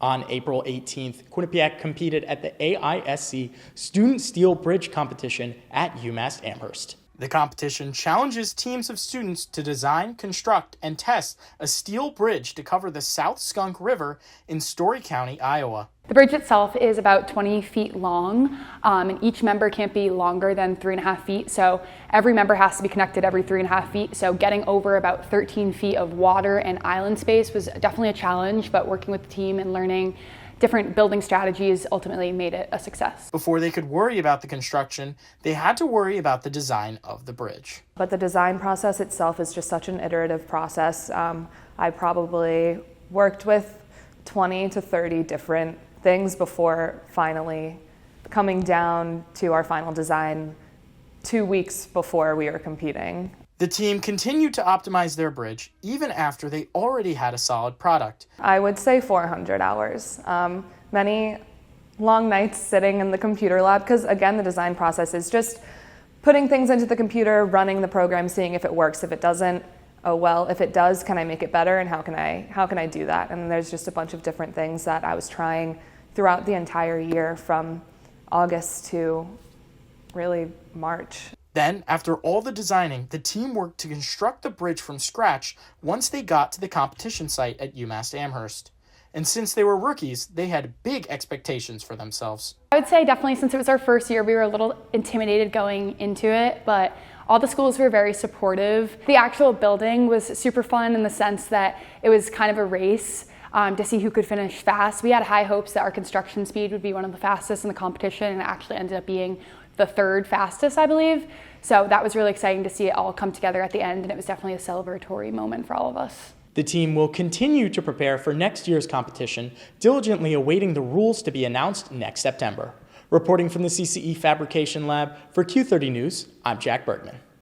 On April 18th, Quinnipiac competed at the AISC Student Steel Bridge competition at UMASS Amherst. The competition challenges teams of students to design, construct, and test a steel bridge to cover the South Skunk River in Story County, Iowa. The bridge itself is about 20 feet long, and each member can't be longer than 3.5 feet, so every member has to be connected every 3.5 feet, so getting over about 13 feet of water and island space was definitely a challenge, but working with the team and learning different building strategies ultimately made it a success. Before they could worry about the construction, they had to worry about the design of the bridge. But the design process itself is just such an iterative process. I probably worked with 20 to 30 different things before finally coming down to our final design 2 weeks before we were competing. The team continued to optimize their bridge even after they already had a solid product. I would say 400 hours. Many long nights sitting in the computer lab, because again, the design process is just putting things into the computer, running the program, seeing if it works. If it doesn't, oh well. If it does, can I make it better, and how can I do that? And there's just a bunch of different things that I was trying throughout the entire year, from August to really March. Then, after all the designing, the team worked to construct the bridge from scratch once they got to the competition site at UMass Amherst. And since they were rookies, they had big expectations for themselves. I would say definitely since it was our first year, we were a little intimidated going into it, but all the schools were very supportive. The actual building was super fun in the sense that it was kind of a race to see who could finish fast. We had high hopes that our construction speed would be one of the fastest in the competition, and it actually ended up being the third fastest, I believe. So that was really exciting to see it all come together at the end, and it was definitely a celebratory moment for all of us. The team will continue to prepare for next year's competition, diligently awaiting the rules to be announced next September. Reporting from the CCE Fabrication Lab for Q30 News, I'm Jack Bergman.